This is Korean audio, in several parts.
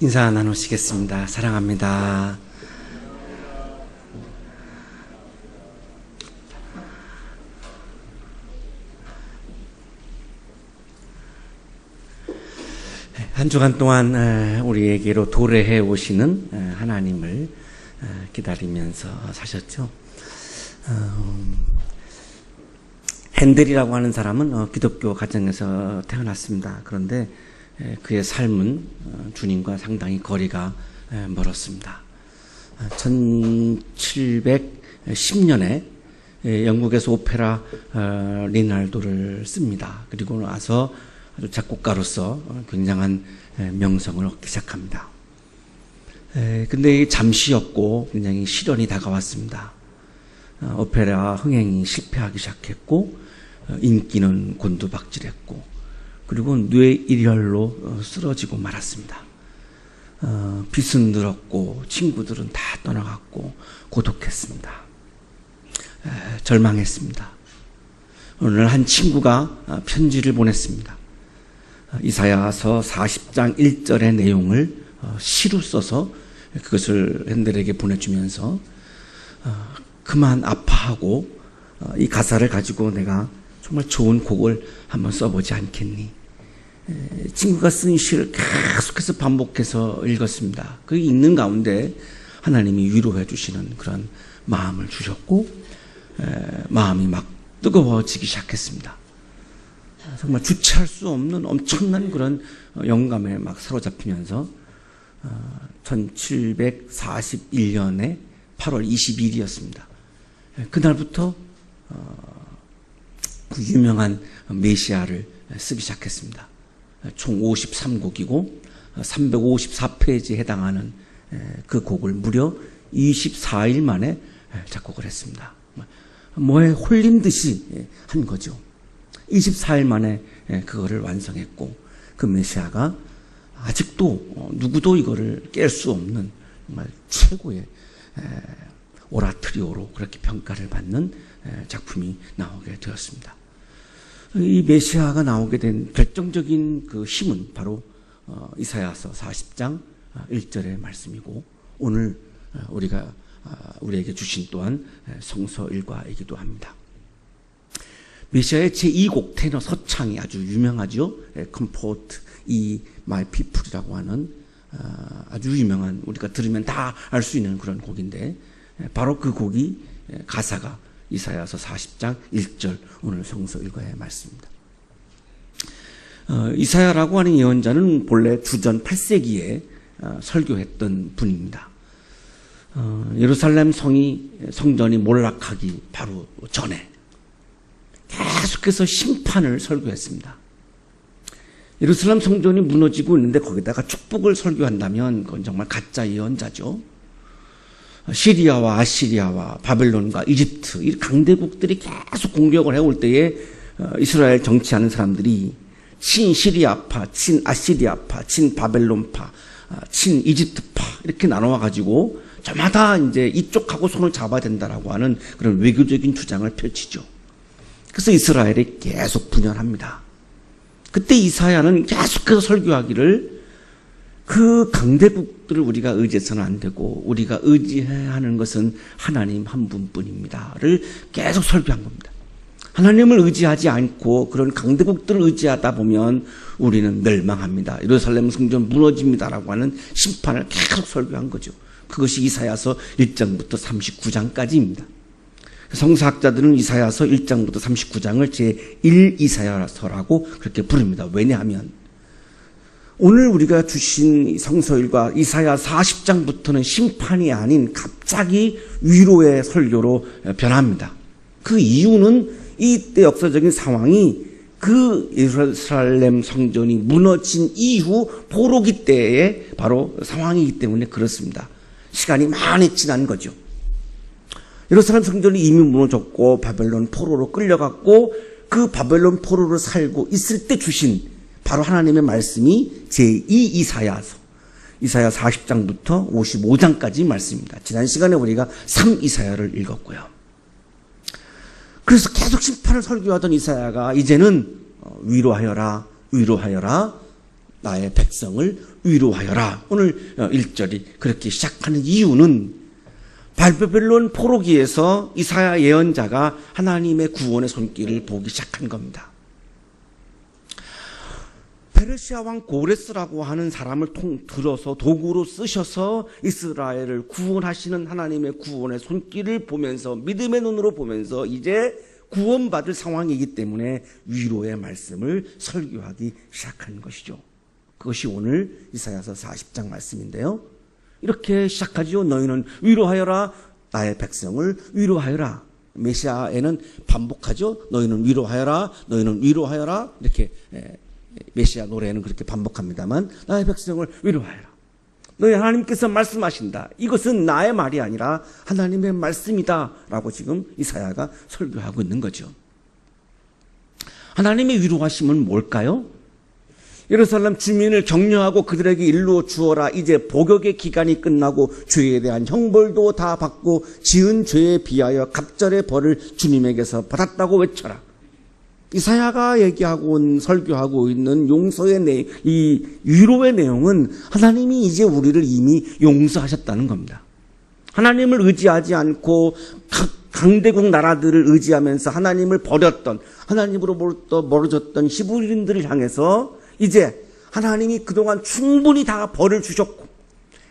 인사 나누시겠습니다. 사랑합니다. 한 주간 동안 우리에게로 도래해 오시는 하나님을 기다리면서 사셨죠. 핸델이라고 하는 사람은 기독교 가정에서 태어났습니다. 그런데 그의 삶은 주님과 상당히 거리가 멀었습니다. 1710년에 영국에서 오페라 리날도를 씁니다. 그리고 나서 아주 작곡가로서 굉장한 명성을 얻기 시작합니다. 근데 잠시였고 굉장히 시련이 다가왔습니다. 오페라 흥행이 실패하기 시작했고 인기는 곤두박질했고 그리고 뇌일혈로 쓰러지고 말았습니다. 빚은 늘었고 친구들은 다 떠나갔고 고독했습니다. 절망했습니다. 오늘 한 친구가 편지를 보냈습니다. 이사야서 40장 1절의 내용을 시로 써서 그것을 핸델에게 보내주면서 그만 아파하고 이 가사를 가지고 내가 정말 좋은 곡을 한번 써보지 않겠니? 친구가 쓴 시를 계속해서 반복해서 읽었습니다. 그 읽는 가운데 하나님이 위로해 주시는 그런 마음을 주셨고 마음이 막 뜨거워지기 시작했습니다. 정말 주체할 수 없는 엄청난 그런 영감에 막 사로잡히면서 1741년에 8월 22일이었습니다. 그날부터 그 유명한 메시아를 쓰기 시작했습니다. 총 53곡이고 354페이지에 해당하는 그 곡을 무려 24일 만에 작곡을 했습니다. 뭐에 홀린 듯이 한 거죠. 24일 만에 그거를 완성했고 그 메시아가 아직도 누구도 이거를 깰 수 없는 정말 최고의 오라토리오로 그렇게 평가를 받는 작품이 나오게 되었습니다. 이 메시아가 나오게 된 결정적인 그 힘은 바로 이사야서 40장 1절의 말씀이고 오늘 우리에게 주신 또한 성서 일과이기도 합니다. 메시아의 제2곡 테너 서창이 아주 유명하죠. Comfort Ye My People이라고 하는 아주 유명한 우리가 들으면 다 알 수 있는 그런 곡인데 바로 그 곡이 가사가 이사야서 40장 1절 오늘 성서 일과의 말씀입니다. 이사야라고 하는 예언자는 본래 주전 8세기에 설교했던 분입니다. 예루살렘 성전이 몰락하기 바로 전에 계속해서 심판을 설교했습니다. 예루살렘 성전이 무너지고 있는데 거기다가 축복을 설교한다면 그건 정말 가짜 예언자죠. 시리아와 아시리아와 바벨론과 이집트 이 강대국들이 계속 공격을 해올 때에 이스라엘 정치하는 사람들이 친시리아파, 친아시리아파, 친바벨론파, 친이집트파 이렇게 나눠와가지고 저마다 이제 이쪽하고 손을 잡아야 된다라고 하는 그런 외교적인 주장을 펼치죠. 그래서 이스라엘이 계속 분열합니다. 그때 이사야는 계속해서 설교하기를 그 강대국들을 우리가 의지해서는 안 되고 우리가 의지해야 하는 것은 하나님 한 분뿐입니다를 계속 설교한 겁니다. 하나님을 의지하지 않고 그런 강대국들을 의지하다 보면 우리는 멸망합니다. 예루살렘 성전 무너집니다라고 하는 심판을 계속 설교한 거죠. 그것이 이사야서 1장부터 39장까지입니다. 성서학자들은 이사야서 1장부터 39장을 제1이사야서라고 그렇게 부릅니다. 왜냐하면 오늘 우리가 주신 성서일과 이사야 40장부터는 심판이 아닌 갑자기 위로의 설교로 변합니다. 그 이유는 이때 역사적인 상황이 그 예루살렘 성전이 무너진 이후 포로기 때의 바로 상황이기 때문에 그렇습니다. 시간이 많이 지난 거죠. 예루살렘 성전이 이미 무너졌고 바벨론 포로로 끌려갔고 그 바벨론 포로로 살고 있을 때 주신 바로 하나님의 말씀이 제2 이사야서 이사야 40장부터 55장까지 말씀입니다. 지난 시간에 우리가 3 이사야를 읽었고요. 그래서 계속 심판을 설교하던 이사야가 이제는 위로하여라 나의 백성을 위로하여라. 오늘 1절이 그렇게 시작하는 이유는 바벨론 포로기에서 이사야 예언자가 하나님의 구원의 손길을 보기 시작한 겁니다. 페르시아 왕 고레스라고 하는 사람을 들어서 도구로 쓰셔서 이스라엘을 구원하시는 하나님의 구원의 손길을 보면서 믿음의 눈으로 보면서 이제 구원받을 상황이기 때문에 위로의 말씀을 설교하기 시작한 것이죠. 그것이 오늘 이사야서 40장 말씀인데요. 이렇게 시작하죠. 너희는 위로하여라. 나의 백성을 위로하여라. 메시아에는 반복하죠. 너희는 위로하여라. 너희는 위로하여라. 이렇게 메시아 노래에는 그렇게 반복합니다만 나의 백성을 위로하여라. 너희 하나님께서 말씀하신다. 이것은 나의 말이 아니라 하나님의 말씀이다 라고 지금 이사야가 설교하고 있는 거죠. 하나님의 위로하심은 뭘까요? 예루살렘 주민을 격려하고 그들에게 일로 주어라. 이제 복역의 기간이 끝나고 죄에 대한 형벌도 다 받고 지은 죄에 비하여 갑절의 벌을 주님에게서 받았다고 외쳐라. 이사야가 얘기하고 설교하고 있는 용서의 이 위로의 내용은 하나님이 이제 우리를 이미 용서하셨다는 겁니다. 하나님을 의지하지 않고 강대국 나라들을 의지하면서 하나님을 버렸던, 하나님으로부터 멀어졌던 히브리인들을 향해서 이제 하나님이 그동안 충분히 다 벌을 주셨고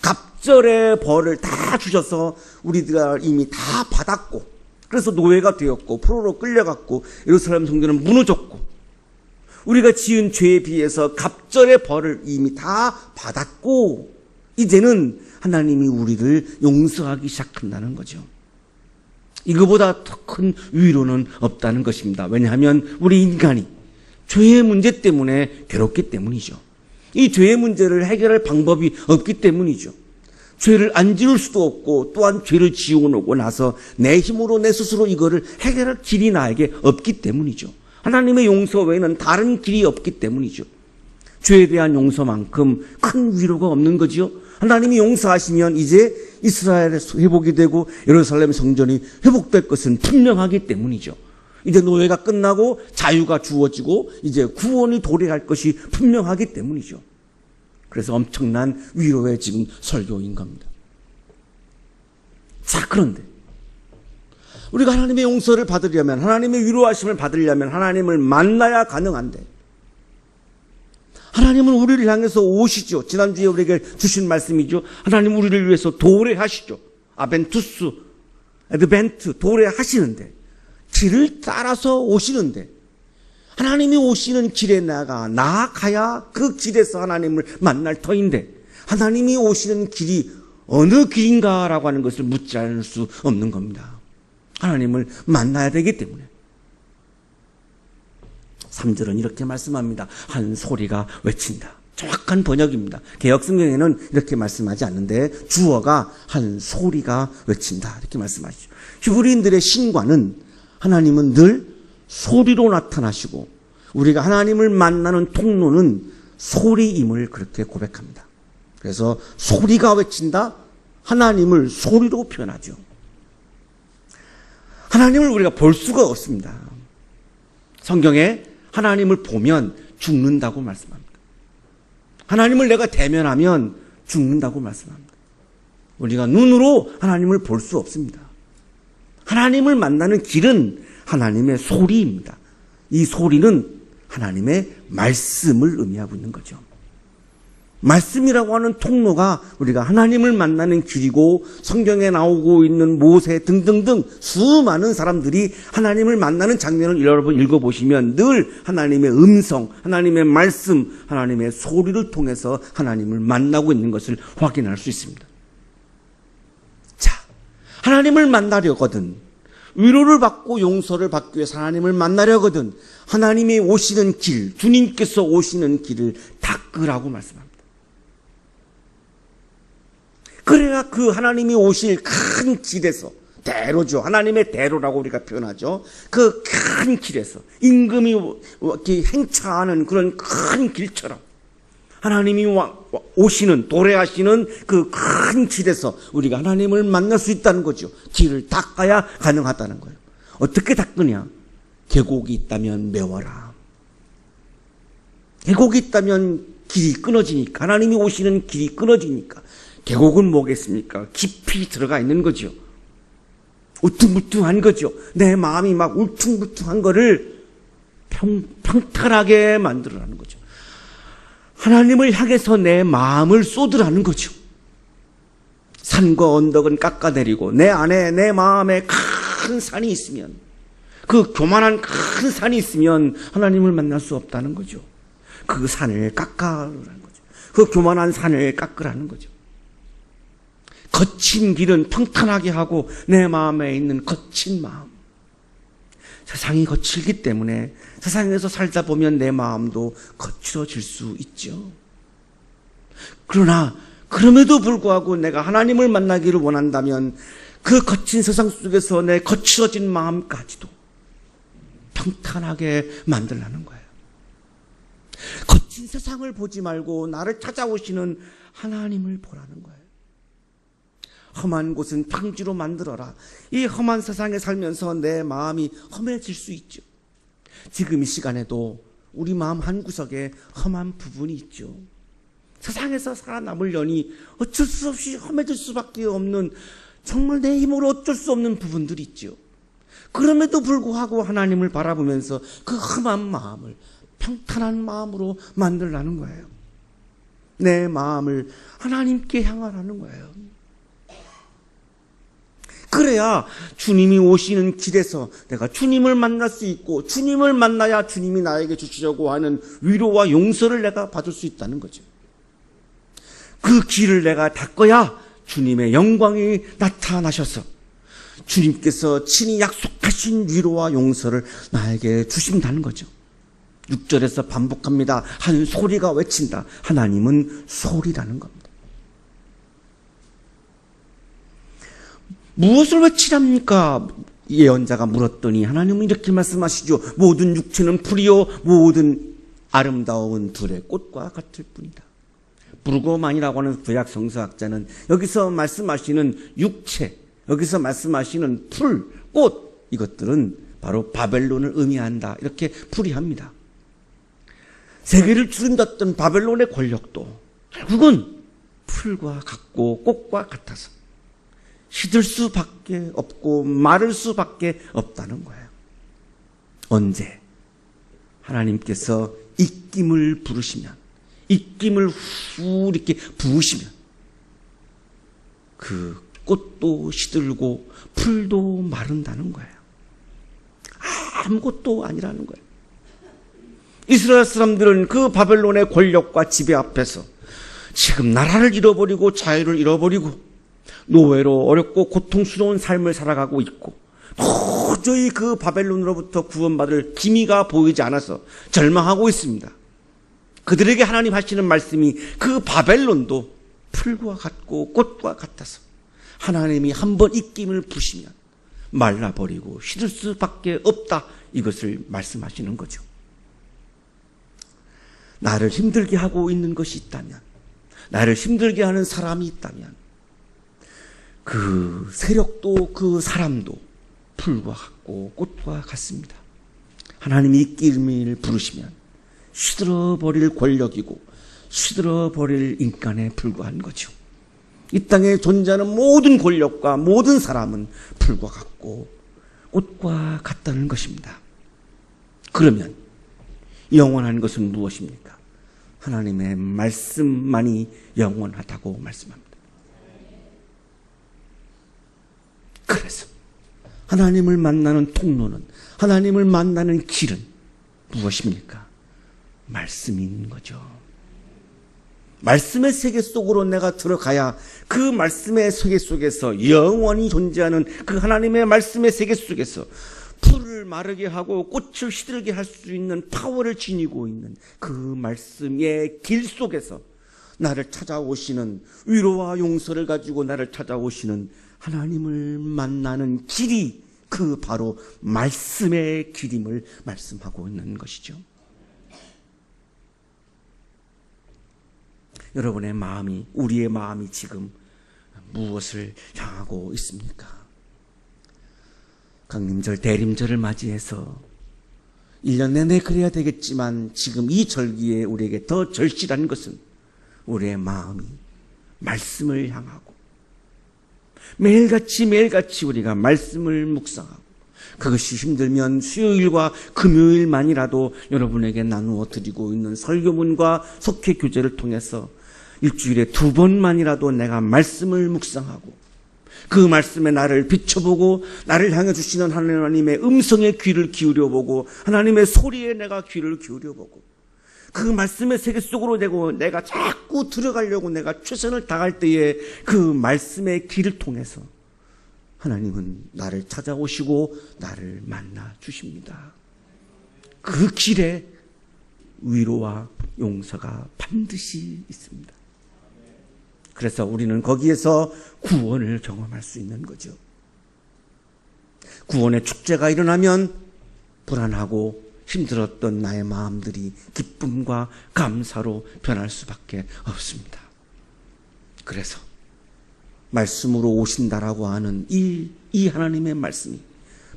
갑절의 벌을 다 주셔서 우리가 이미 다 받았고, 그래서 노예가 되었고 포로로 끌려갔고 예루살렘 성전은 무너졌고 우리가 지은 죄에 비해서 갑절의 벌을 이미 다 받았고 이제는 하나님이 우리를 용서하기 시작한다는 거죠. 이거보다 더 큰 위로는 없다는 것입니다. 왜냐하면 우리 인간이 죄의 문제 때문에 괴롭기 때문이죠. 이 죄의 문제를 해결할 방법이 없기 때문이죠. 죄를 안 지을 수도 없고 또한 죄를 지우고 나서 내 힘으로 내 스스로 이거를 해결할 길이 나에게 없기 때문이죠. 하나님의 용서 외에는 다른 길이 없기 때문이죠. 죄에 대한 용서만큼 큰 위로가 없는 거지요. 하나님이 용서하시면 이제 이스라엘의 회복이 되고 예루살렘 성전이 회복될 것은 분명하기 때문이죠. 이제 노예가 끝나고 자유가 주어지고 이제 구원이 도래할 것이 분명하기 때문이죠. 그래서 엄청난 위로의 지금 설교인 겁니다. 자, 그런데 우리가 하나님의 용서를 받으려면, 하나님의 위로하심을 받으려면 하나님을 만나야 가능한데, 하나님은 우리를 향해서 오시죠. 지난주에 우리에게 주신 말씀이죠. 하나님 우리를 위해서 도래하시죠. 아벤투스, 에드벤트, 도래하시는데 길을 따라서 오시는데 하나님이 오시는 길에 나아가야 그 길에서 하나님을 만날 터인데 하나님이 오시는 길이 어느 길인가라고 하는 것을 묻지 않을 수 없는 겁니다. 하나님을 만나야 되기 때문에. 3절은 이렇게 말씀합니다. 한 소리가 외친다. 정확한 번역입니다. 개역성경에는 이렇게 말씀하지 않는데 주어가 한 소리가 외친다 이렇게 말씀하시죠. 히브리인들의 신과는 하나님은 늘 소리로 나타나시고 우리가 하나님을 만나는 통로는 소리임을 그렇게 고백합니다. 그래서 소리가 외친다. 하나님을 소리로 표현하죠. 하나님을 우리가 볼 수가 없습니다. 성경에 하나님을 보면 죽는다고 말씀합니다. 하나님을 내가 대면하면 죽는다고 말씀합니다. 우리가 눈으로 하나님을 볼 수 없습니다. 하나님을 만나는 길은 하나님의 소리입니다. 이 소리는 하나님의 말씀을 의미하고 있는 거죠. 말씀이라고 하는 통로가 우리가 하나님을 만나는 길이고 성경에 나오고 있는 모세 등등등 수많은 사람들이 하나님을 만나는 장면을 여러분 읽어보시면 늘 하나님의 음성, 하나님의 말씀, 하나님의 소리를 통해서 하나님을 만나고 있는 것을 확인할 수 있습니다. 자, 하나님을 만나려거든 위로를 받고 용서를 받기 위해서 하나님을 만나려거든 하나님이 오시는 길, 주님께서 오시는 길을 닦으라고 말씀합니다. 그래야 그 하나님이 오실 큰 길에서, 대로죠. 하나님의 대로라고 우리가 표현하죠. 그 큰 길에서 임금이 행차하는 그런 큰 길처럼 하나님이 오시는, 도래하시는 그 큰 길에서 우리가 하나님을 만날 수 있다는 거죠. 길을 닦아야 가능하다는 거예요. 어떻게 닦느냐? 계곡이 있다면 메워라. 계곡이 있다면 길이 끊어지니까, 하나님이 오시는 길이 끊어지니까 계곡은 뭐겠습니까? 깊이 들어가 있는 거죠. 울퉁불퉁한 거죠. 내 마음이 막 울퉁불퉁한 거를 평탄하게 만들어라는 거죠. 하나님을 향해서 내 마음을 쏟으라는 거죠. 산과 언덕은 깎아내리고 내 안에 내 마음에 큰 산이 있으면, 그 교만한 큰 산이 있으면 하나님을 만날 수 없다는 거죠. 그 산을 깎아라는 거죠. 그 교만한 산을 깎으라는 거죠. 거친 길은 평탄하게 하고 내 마음에 있는 거친 마음. 세상이 거칠기 때문에 세상에서 살다 보면 내 마음도 거칠어질 수 있죠. 그러나 그럼에도 불구하고 내가 하나님을 만나기를 원한다면 그 거친 세상 속에서 내 거칠어진 마음까지도 평탄하게 만들라는 거예요. 거친 세상을 보지 말고 나를 찾아오시는 하나님을 보라는 거예요. 험한 곳은 평지로 만들어라. 이 험한 세상에 살면서 내 마음이 험해질 수 있죠. 지금 이 시간에도 우리 마음 한구석에 험한 부분이 있죠. 세상에서 살아남으려니 어쩔 수 없이 험해질 수밖에 없는, 정말 내 힘으로 어쩔 수 없는 부분들이 있죠. 그럼에도 불구하고 하나님을 바라보면서 그 험한 마음을 평탄한 마음으로 만들라는 거예요. 내 마음을 하나님께 향하라는 거예요. 그래야 주님이 오시는 길에서 내가 주님을 만날 수 있고, 주님을 만나야 주님이 나에게 주시려고 하는 위로와 용서를 내가 받을 수 있다는 거죠. 그 길을 내가 닦아야 주님의 영광이 나타나셔서 주님께서 친히 약속하신 위로와 용서를 나에게 주신다는 거죠. 6절에서 반복합니다. 한 소리가 외친다. 하나님은 소리라는 겁니다. 무엇을 외치랍니까? 예언자가 물었더니 하나님은 이렇게 말씀하시죠. 모든 육체는 풀이요 모든 아름다운 들의 꽃과 같을 뿐이다. 브루거만이라고 하는 구약 성서학자는 여기서 말씀하시는 육체, 여기서 말씀하시는 풀, 꽃, 이것들은 바로 바벨론을 의미한다, 이렇게 풀이합니다. 세계를 주름잡던 바벨론의 권력도 결국은 풀과 같고 꽃과 같아서 시들 수밖에 없고 마를 수밖에 없다는 거예요. 언제 하나님께서 입김을 부르시면, 입김을 후 이렇게 부으시면 그 꽃도 시들고 풀도 마른다는 거예요. 아무것도 아니라는 거예요. 이스라엘 사람들은 그 바벨론의 권력과 지배 앞에서 지금 나라를 잃어버리고 자유를 잃어버리고 노예로 어렵고 고통스러운 삶을 살아가고 있고, 도저히 그 바벨론으로부터 구원받을 기미가 보이지 않아서 절망하고 있습니다. 그들에게 하나님 하시는 말씀이 그 바벨론도 풀과 같고 꽃과 같아서 하나님이 한번 입김을 부시면 말라버리고 시들 수밖에 없다, 이것을 말씀하시는 거죠. 나를 힘들게 하고 있는 것이 있다면, 나를 힘들게 하는 사람이 있다면 그 세력도 그 사람도 풀과 같고 꽃과 같습니다. 하나님이 입김을 부르시면 시들어버릴 권력이고 시들어버릴 인간에 불과한 거죠. 이 땅에 존재하는 모든 권력과 모든 사람은 풀과 같고 꽃과 같다는 것입니다. 그러면 영원한 것은 무엇입니까? 하나님의 말씀만이 영원하다고 말씀합니다. 그래서 하나님을 만나는 통로는, 하나님을 만나는 길은 무엇입니까? 말씀이 있는 거죠. 말씀의 세계 속으로 내가 들어가야 그 말씀의 세계 속에서 영원히 존재하는 그 하나님의 말씀의 세계 속에서 풀을 마르게 하고 꽃을 시들게 할 수 있는 파워를 지니고 있는 그 말씀의 길 속에서 나를 찾아오시는, 위로와 용서를 가지고 나를 찾아오시는 하나님을 만나는 길이 그 바로 말씀의 길임을 말씀하고 있는 것이죠. 여러분의 마음이, 우리의 마음이 지금 무엇을 향하고 있습니까? 강림절, 대림절을 맞이해서 1년 내내 그래야 되겠지만 지금 이 절기에 우리에게 더 절실한 것은 우리의 마음이 말씀을 향하고 매일같이 우리가 말씀을 묵상하고, 그것이 힘들면 수요일과 금요일만이라도 여러분에게 나누어 드리고 있는 설교문과 속회 교제를 통해서 일주일에 2번만이라도 내가 말씀을 묵상하고 그 말씀에 나를 비춰보고 나를 향해 주시는 하나님의 음성에 귀를 기울여보고 하나님의 소리에 내가 귀를 기울여보고 그 말씀의 세계 속으로 내가 자꾸 들어가려고 내가 최선을 다할 때에 그 말씀의 길을 통해서 하나님은 나를 찾아오시고 나를 만나 주십니다. 그 길에 위로와 용서가 반드시 있습니다. 그래서 우리는 거기에서 구원을 경험할 수 있는 거죠. 구원의 축제가 일어나면 불안하고 힘들었던 나의 마음들이 기쁨과 감사로 변할 수밖에 없습니다. 그래서 말씀으로 오신다라고 하는 이 하나님의 말씀이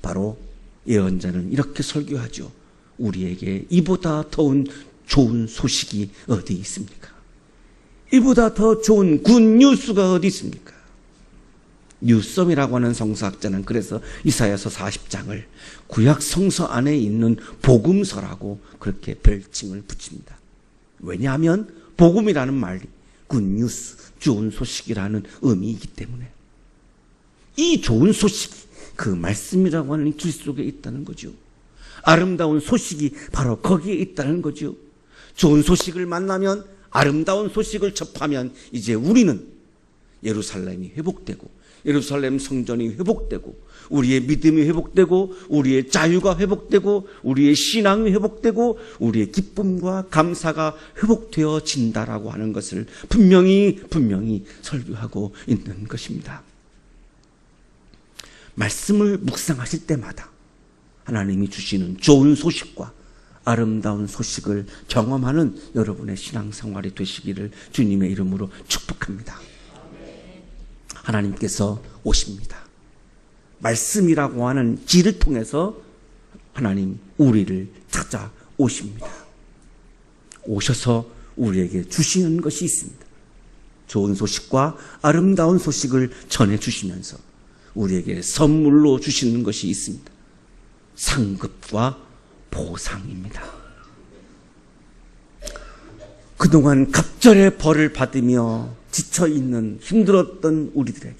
바로 예언자는 이렇게 설교하죠. 우리에게 이보다 더 좋은 소식이 어디 있습니까? 이보다 더 좋은 굿뉴스가 어디 있습니까? 뉴섬이라고 하는 성서학자는 그래서 이사야서 40장을 구약 성서 안에 있는 복음서라고 그렇게 별칭을 붙입니다. 왜냐하면 복음이라는 말이 굿뉴스, 좋은 소식이라는 의미이기 때문에 이 좋은 소식이 그 말씀이라고 하는 길 속에 있다는 거죠. 아름다운 소식이 바로 거기에 있다는 거죠. 좋은 소식을 만나면, 아름다운 소식을 접하면 이제 우리는 예루살렘이 회복되고 예루살렘 성전이 회복되고 우리의 믿음이 회복되고 우리의 자유가 회복되고 우리의 신앙이 회복되고 우리의 기쁨과 감사가 회복되어진다라고 하는 것을 분명히 설교하고 있는 것입니다. 말씀을 묵상하실 때마다 하나님이 주시는 좋은 소식과 아름다운 소식을 경험하는 여러분의 신앙생활이 되시기를 주님의 이름으로 축복합니다. 하나님께서 오십니다. 말씀이라고 하는 길을 통해서 하나님 우리를 찾아오십니다. 오셔서 우리에게 주시는 것이 있습니다. 좋은 소식과 아름다운 소식을 전해주시면서 우리에게 선물로 주시는 것이 있습니다. 상급과 보상입니다. 그동안 갑절의 벌을 받으며 지쳐있는 힘들었던 우리들에게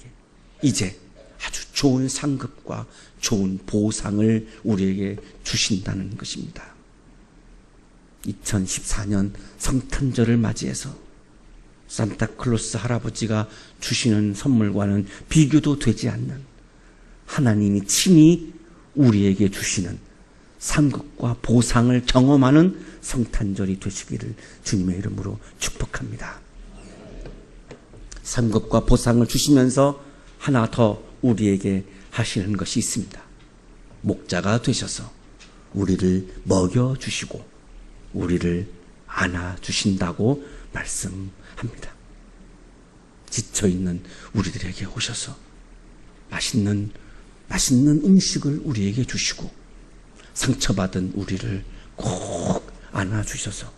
이제 아주 좋은 상급과 좋은 보상을 우리에게 주신다는 것입니다. 2014년 성탄절을 맞이해서 산타클로스 할아버지가 주시는 선물과는 비교도 되지 않는 하나님이 친히 우리에게 주시는 상급과 보상을 경험하는 성탄절이 되시기를 주님의 이름으로 축복합니다. 상급과 보상을 주시면서 하나 더 우리에게 하시는 것이 있습니다. 목자가 되셔서 우리를 먹여주시고 우리를 안아주신다고 말씀합니다. 지쳐있는 우리들에게 오셔서 맛있는 음식을 우리에게 주시고 상처받은 우리를 꼭 안아주셔서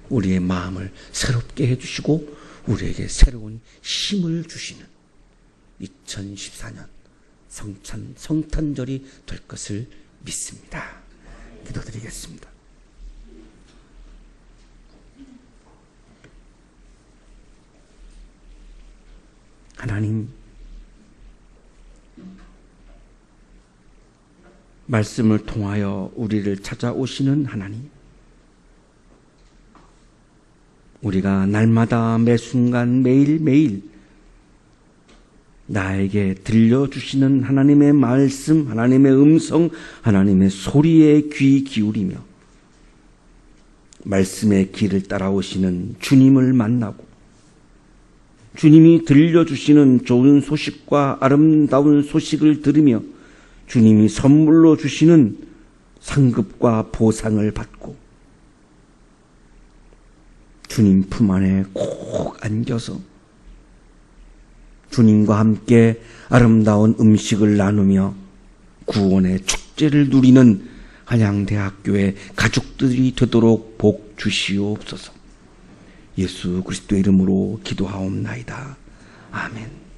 우리의 마음을 새롭게 해주시고 우리에게 새로운 힘을 주시는 2014년 성탄절이 될 것을 믿습니다. 기도드리겠습니다. 하나님, 말씀을 통하여 우리를 찾아오시는 하나님, 우리가 날마다 매 순간 매일매일 나에게 들려주시는 하나님의 말씀, 하나님의 음성, 하나님의 소리에 귀 기울이며 말씀의 길을 따라오시는 주님을 만나고 주님이 들려주시는 좋은 소식과 아름다운 소식을 들으며 주님이 선물로 주시는 상급과 보상을 받고 주님 품 안에 꼭 안겨서 주님과 함께 아름다운 음식을 나누며 구원의 축제를 누리는 한양대학교의 가족들이 되도록 복 주시옵소서. 예수 그리스도의 이름으로 기도하옵나이다. 아멘.